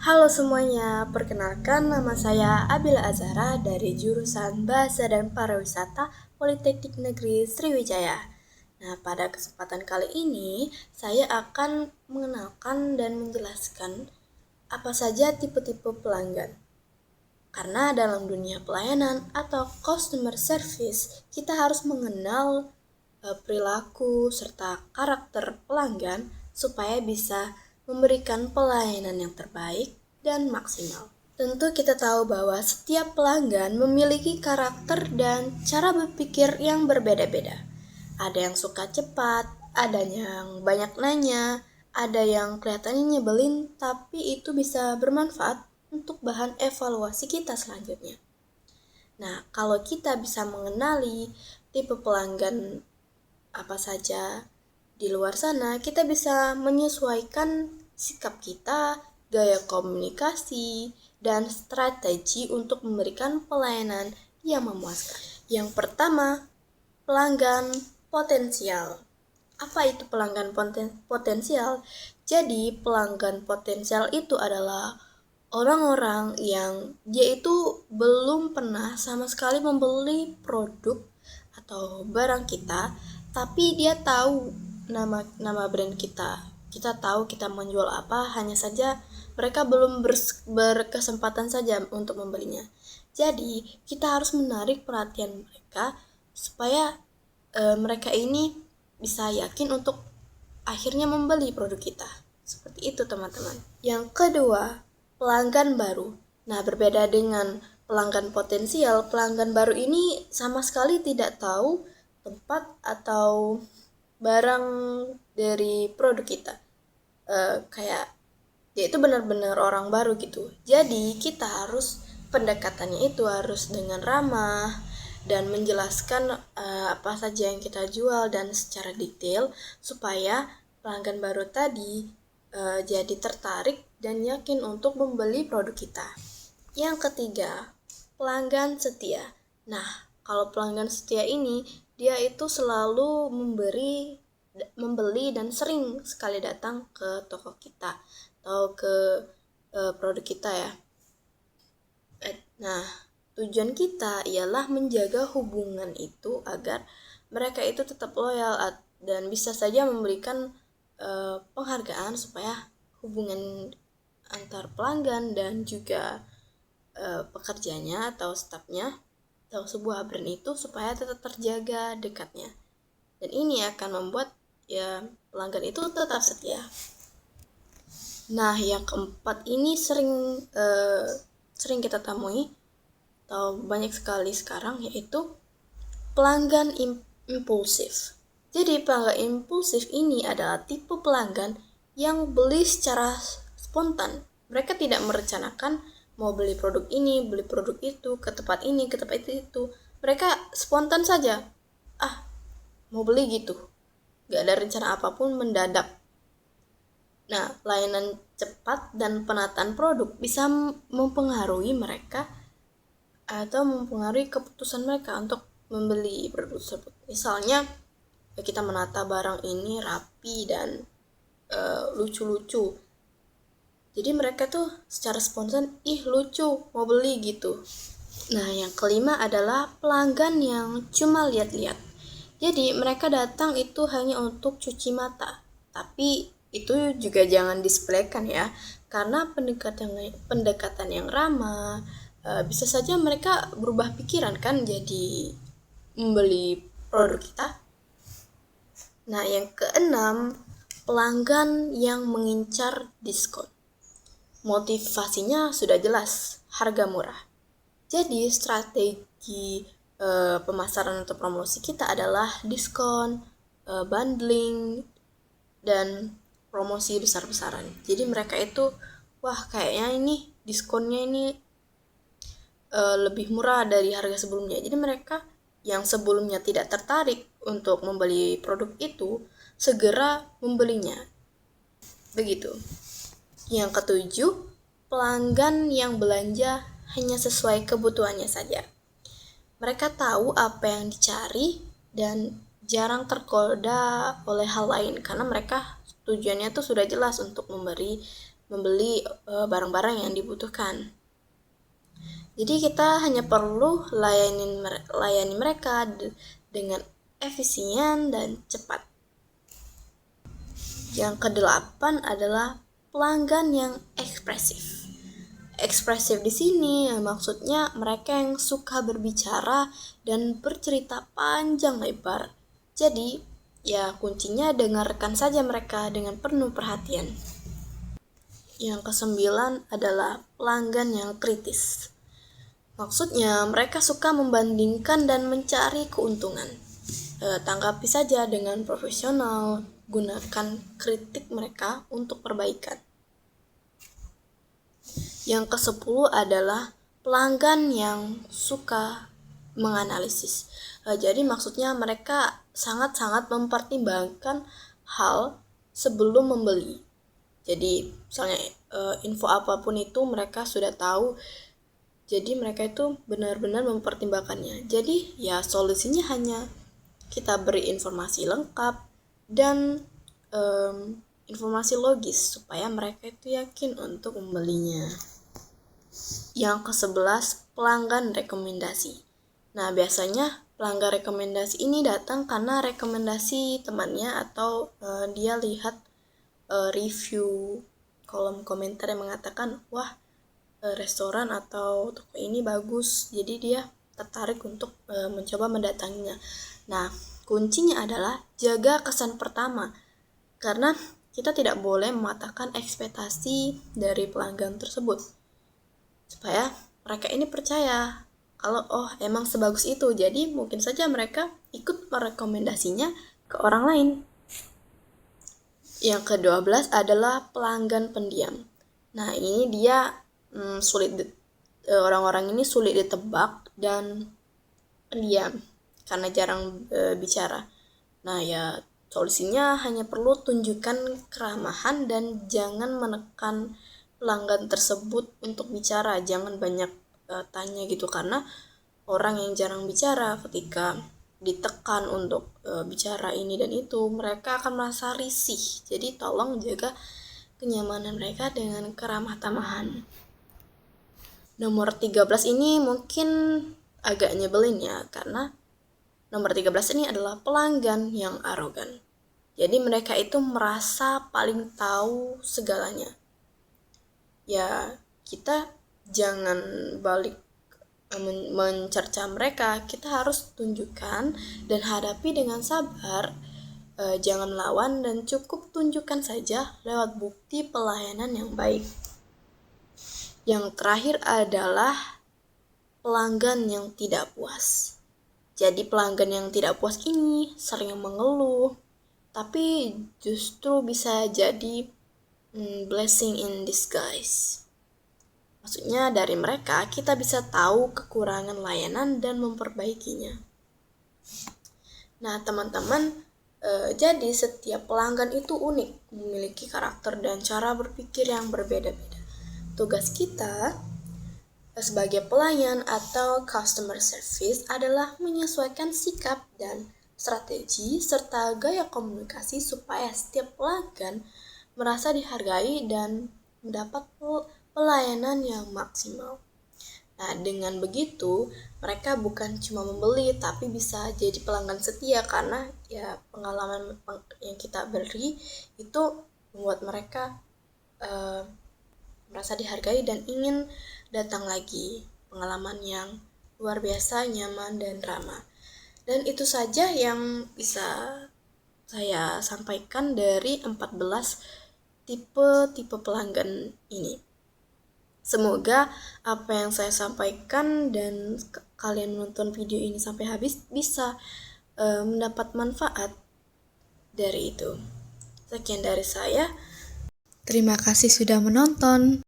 Halo semuanya, perkenalkan nama saya Abila Azhara dari jurusan Bahasa dan Pariwisata Politeknik Negeri Sriwijaya. Nah, pada kesempatan kali ini saya akan mengenalkan dan menjelaskan apa saja tipe-tipe pelanggan. Karena dalam dunia pelayanan atau customer service, kita harus mengenal perilaku serta karakter pelanggan supaya bisa memberikan pelayanan yang terbaik dan maksimal. Tentu kita tahu bahwa setiap pelanggan memiliki karakter dan cara berpikir yang berbeda-beda. Ada yang suka cepat, ada yang banyak nanya, ada yang kelihatannya nyebelin, tapi itu bisa bermanfaat untuk bahan evaluasi kita selanjutnya. Nah, kalau kita bisa mengenali tipe pelanggan apa saja di luar sana, kita bisa menyesuaikan sikap kita, gaya komunikasi, dan strategi untuk memberikan pelayanan yang memuaskan. Yang pertama, pelanggan potensial. Apa itu pelanggan potensial? Jadi, pelanggan potensial itu adalah orang-orang yang dia itu belum pernah sama sekali membeli produk atau barang kita, tapi dia tahu nama brand kita. Kita tahu kita menjual apa, hanya saja mereka belum berkesempatan saja untuk membelinya. Jadi, kita harus menarik perhatian mereka supaya mereka ini bisa yakin untuk akhirnya membeli produk kita. Seperti itu, teman-teman. Yang kedua, pelanggan baru. Nah, berbeda dengan pelanggan potensial, pelanggan baru ini sama sekali tidak tahu tempat atau barang dari produk kita. Kayak dia itu benar-benar orang baru gitu. Jadi kita harus pendekatannya itu harus dengan ramah dan menjelaskan apa saja yang kita jual dan secara detail supaya pelanggan baru tadi jadi tertarik dan yakin untuk membeli produk kita. Yang ketiga, pelanggan setia. Nah, kalau pelanggan setia ini dia itu selalu membeli dan sering sekali datang ke toko kita atau ke produk kita ya. Nah, tujuan kita ialah menjaga hubungan itu agar mereka itu tetap loyal dan bisa saja memberikan penghargaan supaya hubungan antar pelanggan dan juga pekerjanya atau stafnya atau sebuah brand itu supaya tetap terjaga dekatnya. Dan ini akan membuat ya pelanggan itu tetap setia. Nah, yang keempat ini sering kita temui atau banyak sekali sekarang, yaitu pelanggan impulsif. Jadi pelanggan impulsif ini adalah tipe pelanggan yang beli secara spontan. Mereka tidak merencanakan mau beli produk ini, beli produk itu, ke tempat ini, ke tempat itu. Mereka spontan saja. Mau beli gitu. Gak ada rencana apapun, mendadak. Nah, layanan cepat dan penataan produk bisa mempengaruhi mereka atau mempengaruhi keputusan mereka untuk membeli produk tersebut. Misalnya, kita menata barang ini rapi dan lucu-lucu. Jadi mereka tuh secara spontan, lucu, mau beli gitu. Nah, yang kelima adalah pelanggan yang cuma lihat-lihat. Jadi mereka datang itu hanya untuk cuci mata. Tapi itu juga jangan dispelekan ya. Karena pendekatan yang ramah, bisa saja mereka berubah pikiran kan jadi membeli produk kita. Nah, yang keenam, pelanggan yang mengincar diskon. Motivasinya sudah jelas, harga murah. Jadi strategi pemasaran atau promosi kita adalah diskon, bundling, dan promosi besar-besaran. Jadi mereka itu, wah kayaknya ini diskonnya ini lebih murah dari harga sebelumnya. Jadi mereka yang sebelumnya tidak tertarik untuk membeli produk itu, segera membelinya. Begitu. Yang ketujuh, pelanggan yang belanja hanya sesuai kebutuhannya saja. Mereka tahu apa yang dicari dan jarang tergoda oleh hal lain karena mereka tujuannya tuh sudah jelas untuk memberi membeli barang-barang yang dibutuhkan. Jadi kita hanya perlu layani mereka dengan efisien dan cepat. Yang kedelapan adalah pelanggan yang ekspresif. Ekspresif di sini maksudnya mereka yang suka berbicara dan bercerita panjang lebar. Jadi, ya kuncinya dengarkan saja mereka dengan penuh perhatian. Yang kesembilan adalah pelanggan yang kritis. Maksudnya mereka suka membandingkan dan mencari keuntungan. Tanggapi saja dengan profesional, gunakan kritik mereka untuk perbaikan. Yang ke-10 adalah pelanggan yang suka menganalisis. Jadi maksudnya mereka sangat-sangat mempertimbangkan hal sebelum membeli. Jadi misalnya info apapun itu mereka sudah tahu. Jadi mereka itu benar-benar mempertimbangkannya. Jadi ya solusinya hanya kita beri informasi lengkap dan informasi logis supaya mereka itu yakin untuk membelinya. Yang ke-11, pelanggan rekomendasi. Nah, biasanya pelanggan rekomendasi ini datang karena rekomendasi temannya atau dia lihat review kolom komentar yang mengatakan, wah restoran atau toko ini bagus, jadi dia tertarik untuk mencoba mendatanginya. Nah, kuncinya adalah jaga kesan pertama, karena kita tidak boleh mematahkan ekspektasi dari pelanggan tersebut. Supaya mereka ini percaya kalau emang sebagus itu, jadi mungkin saja mereka ikut merekomendasinya ke orang lain. Yang ke-12 adalah pelanggan pendiam. Nah, ini dia orang-orang ini sulit ditebak dan pendiam karena jarang bicara. Nah, ya solusinya hanya perlu tunjukkan keramahan dan jangan menekan pelanggan tersebut untuk bicara, jangan banyak tanya gitu, karena orang yang jarang bicara ketika ditekan untuk bicara ini dan itu, mereka akan merasa risih. Jadi tolong jaga kenyamanan mereka dengan keramah tamahan. Nomor 13 ini mungkin agak nyebelin ya, karena nomor 13 ini adalah pelanggan yang arogan. Jadi mereka itu merasa paling tahu segalanya. Ya, kita jangan balik mencerca mereka, kita harus tunjukkan dan hadapi dengan sabar, jangan melawan dan cukup tunjukkan saja lewat bukti pelayanan yang baik. Yang terakhir adalah pelanggan yang tidak puas. Jadi pelanggan yang tidak puas ini sering mengeluh, tapi justru bisa jadi blessing in disguise. Maksudnya dari mereka kita bisa tahu kekurangan layanan dan memperbaikinya. Nah teman-teman, jadi setiap pelanggan itu unik, memiliki karakter dan cara berpikir yang berbeda-beda. Tugas kita sebagai pelayan atau customer service adalah menyesuaikan sikap dan strategi serta gaya komunikasi supaya setiap pelanggan merasa dihargai dan mendapat pelayanan yang maksimal. Nah, dengan begitu, mereka bukan cuma membeli, tapi bisa jadi pelanggan setia karena ya pengalaman yang kita beri itu membuat mereka merasa dihargai dan ingin datang lagi. Pengalaman yang luar biasa, nyaman, dan ramah. Dan itu saja yang bisa saya sampaikan dari 14 tipe pelanggan ini. Semoga apa yang saya sampaikan dan kalian menonton video ini sampai habis bisa mendapat manfaat dari itu. Sekian dari saya. Terima kasih sudah menonton.